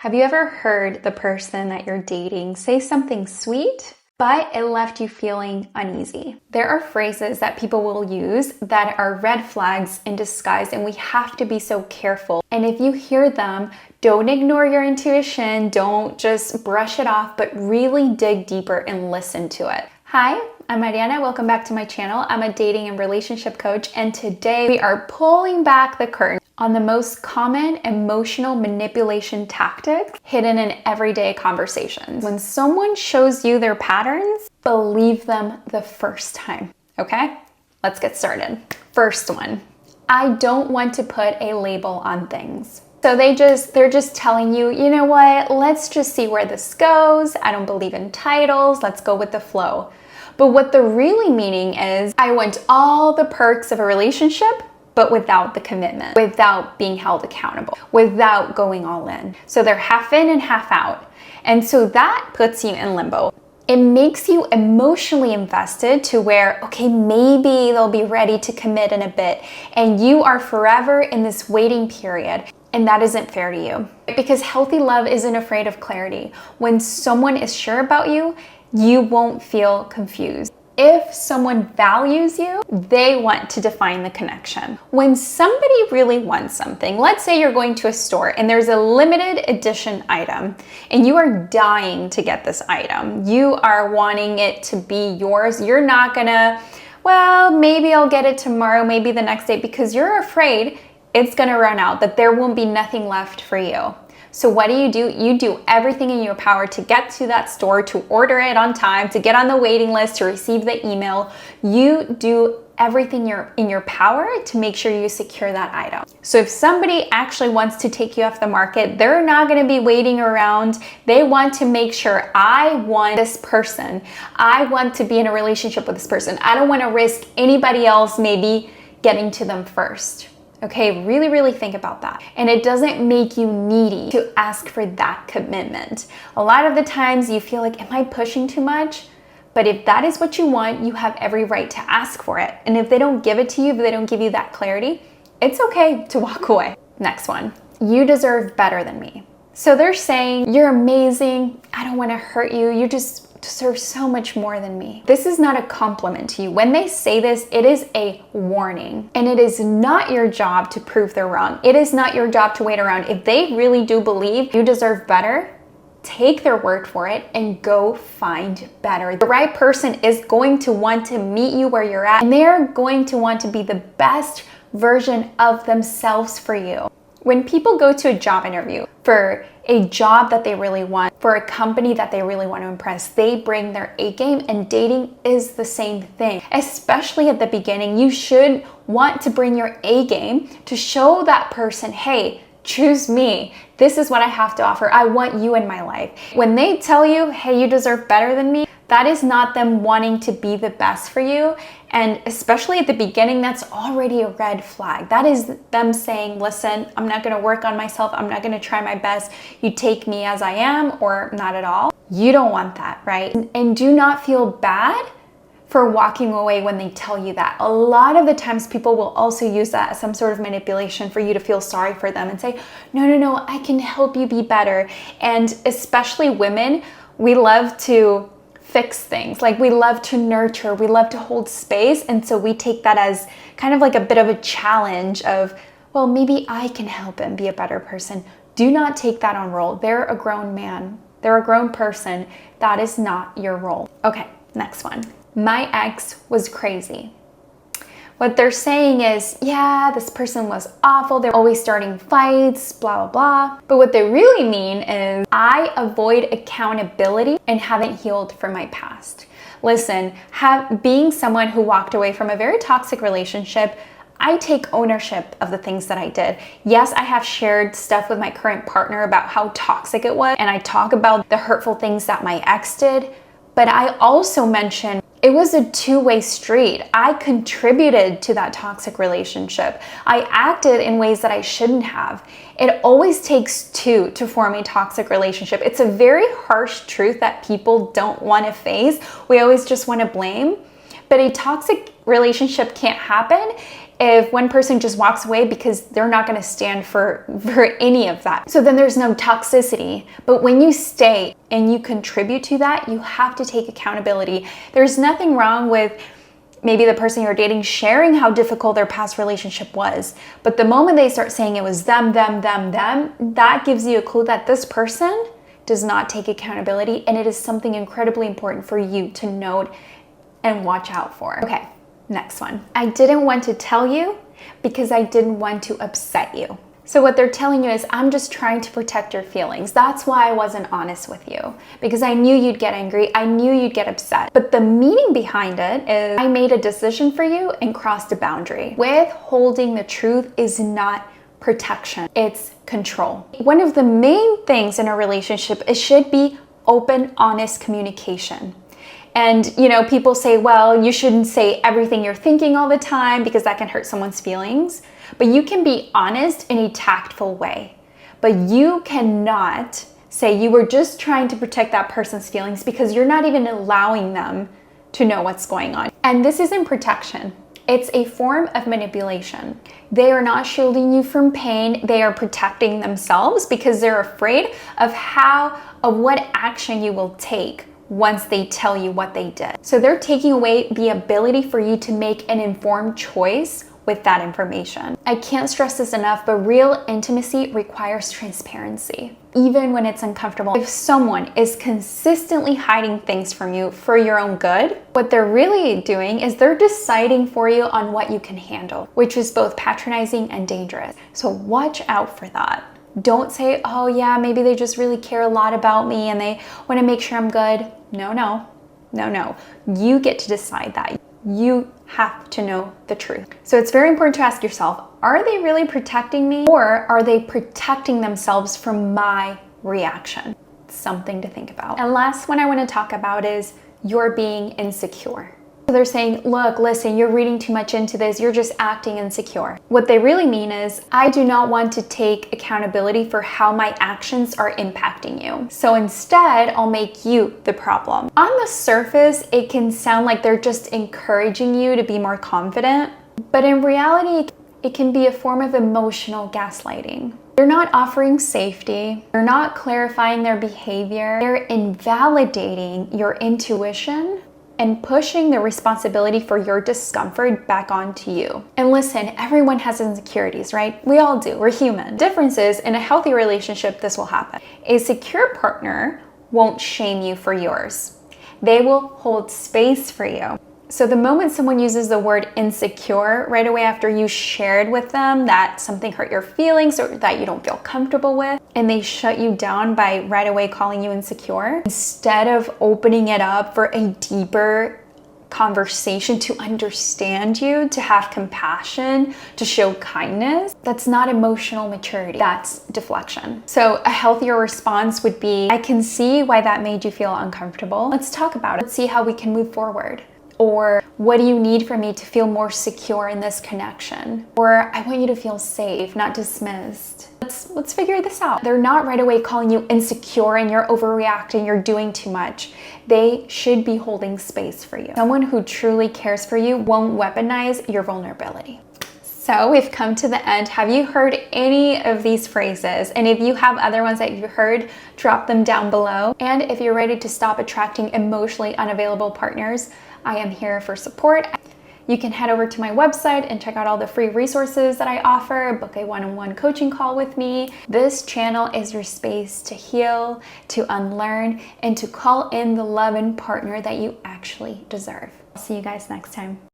Have you ever heard the person that you're dating say something sweet, but it left you feeling uneasy? There are phrases that people will use that are red flags in disguise, and we have to be so careful. And if you hear them, don't ignore your intuition, don't just brush it off, but really dig deeper and listen to it. Hi, I'm Mariana. Welcome back to my channel. I'm a dating and relationship coach, and today we are pulling back the curtain on the most common emotional manipulation tactics hidden in everyday conversations. When someone shows you their patterns, believe them the first time. Okay, let's get started. First one, I don't want to put a label on things. So they're just telling you, you know what, let's just see where this goes. I don't believe in titles. Let's go with the flow. But what they're really meaning is, I want all the perks of a relationship, but without the commitment, without being held accountable, without going all in. So they're half in and half out. And so that puts you in limbo. It makes you emotionally invested to where, okay, maybe they'll be ready to commit in a bit. And you are forever in this waiting period. And that isn't fair to you. Because healthy love isn't afraid of clarity. When someone is sure about you, you won't feel confused. If someone values you, they want to define the connection. When somebody really wants something, let's say you're going to a store and there's a limited edition item and you are dying to get this item. You are wanting it to be yours. You're not gonna, well, maybe I'll get it tomorrow, maybe the next day, because you're afraid it's gonna run out, that there won't be nothing left for you. So what do? You do everything in your power to get to that store, to order it on time, to get on the waiting list, to receive the email. You do everything in your power to make sure you secure that item. So if somebody actually wants to take you off the market, they're not going to be waiting around. They want to make sure, I want this person. I want to be in a relationship with this person. I don't want to risk anybody else maybe getting to them first. Okay, really, really think about that. And it doesn't make you needy to ask for that commitment. A lot of the times you feel like, am I pushing too much? But if that is what you want, you have every right to ask for it. And if they don't give it to you, if they don't give you that clarity, it's okay to walk away. Next one, you deserve better than me. So they're saying, you're amazing. I don't want to hurt you. You just deserve so much more than me. This is not a compliment to you. When they say this, it is a warning. And it is not your job to prove they're wrong. It is not your job to wait around. If they really do believe you deserve better, take their word for it and go find better. The right person is going to want to meet you where you're at, and they're going to want to be the best version of themselves for you. When people go to a job interview for a job that they really want, for a company that they really want to impress, they bring their A game, and dating is the same thing. Especially at the beginning, you should want to bring your A game to show that person, hey, choose me. This is what I have to offer. I want you in my life. When they tell you, hey, you deserve better than me, that is not them wanting to be the best for you. And especially at the beginning, that's already a red flag. That is them saying, listen, I'm not gonna work on myself. I'm not gonna try my best. You take me as I am or not at all. You don't want that, right? And do not feel bad for walking away when they tell you that. A lot of the times people will also use that as some sort of manipulation for you to feel sorry for them and say, no, I can help you be better. And especially women, we love to fix things. Like, we love to nurture, we love to hold space. And so we take that as kind of like a bit of a challenge of, well, maybe I can help him be a better person. Do not take that on role. They're a grown man. They're a grown person. That is not your role. Okay, next one. My ex was crazy. What they're saying is, yeah, this person was awful. They're always starting fights, blah, blah, blah. But what they really mean is, I avoid accountability and haven't healed from my past. Listen, being someone who walked away from a very toxic relationship, I take ownership of the things that I did. Yes, I have shared stuff with my current partner about how toxic it was, and I talk about the hurtful things that my ex did, but I also mention it was a two-way street. I contributed to that toxic relationship. I acted in ways that I shouldn't have. It always takes two to form a toxic relationship. It's a very harsh truth that people don't want to face. We always just want to blame. But a toxic relationship can't happen if one person just walks away because they're not going to stand for any of that. So then there's no toxicity. But when you stay and you contribute to that, you have to take accountability. There's nothing wrong with maybe the person you're dating sharing how difficult their past relationship was. But the moment they start saying it was them, that gives you a clue that this person does not take accountability, and it is something incredibly important for you to note and watch out for. Okay, next one. I didn't want to tell you because I didn't want to upset you. So what they're telling you is, I'm just trying to protect your feelings. That's why I wasn't honest with you, because I knew you'd get angry. I knew you'd get upset. But the meaning behind it is, I made a decision for you and crossed a boundary. Withholding the truth is not protection, it's control. One of the main things in a relationship, it should be open, honest communication. And, people say, well, you shouldn't say everything you're thinking all the time because that can hurt someone's feelings. But you can be honest in a tactful way. But you cannot say you were just trying to protect that person's feelings because you're not even allowing them to know what's going on. And this isn't protection. It's a form of manipulation. They are not shielding you from pain. They are protecting themselves because they're afraid of what action you will take once they tell you what they did. So they're taking away the ability for you to make an informed choice with that information. I can't stress this enough, but real intimacy requires transparency, even when it's uncomfortable. If someone is consistently hiding things from you for your own good, what they're really doing is they're deciding for you on what you can handle, which is both patronizing and dangerous. So watch out for that. Don't say, oh yeah, maybe they just really care a lot about me and they want to make sure I'm good. No. You get to decide that. You have to know the truth. So it's very important to ask yourself, are they really protecting me, or are they protecting themselves from my reaction? Something to think about. And last one I want to talk about is you're being insecure. So they're saying, look, listen, you're reading too much into this. You're just acting insecure. What they really mean is, I do not want to take accountability for how my actions are impacting you. So instead, I'll make you the problem. On the surface, it can sound like they're just encouraging you to be more confident. But in reality, it can be a form of emotional gaslighting. They're not offering safety. They're not clarifying their behavior. They're invalidating your intuition and pushing the responsibility for your discomfort back onto you. And listen, everyone has insecurities, right? We all do, we're human. Difference is, in a healthy relationship, this will happen. A secure partner won't shame you for yours. They will hold space for you. So the moment someone uses the word insecure right away after you shared with them that something hurt your feelings or that you don't feel comfortable with, and they shut you down by right away calling you insecure, instead of opening it up for a deeper conversation to understand you, to have compassion, to show kindness, that's not emotional maturity. That's deflection. So a healthier response would be, I can see why that made you feel uncomfortable. Let's talk about it. Let's see how we can move forward. Or what do you need from me to feel more secure in this connection? Or I want you to feel safe, not dismissed. Let's figure this out. They're not right away calling you insecure and you're overreacting, you're doing too much. They should be holding space for you. Someone who truly cares for you won't weaponize your vulnerability. So we've come to the end. Have you heard any of these phrases? And if you have other ones that you've heard, drop them down below. And if you're ready to stop attracting emotionally unavailable partners, I am here for support. You can head over to my website and check out all the free resources that I offer, book a one-on-one coaching call with me. This channel is your space to heal, to unlearn, and to call in the love and partner that you actually deserve. I'll see you guys next time.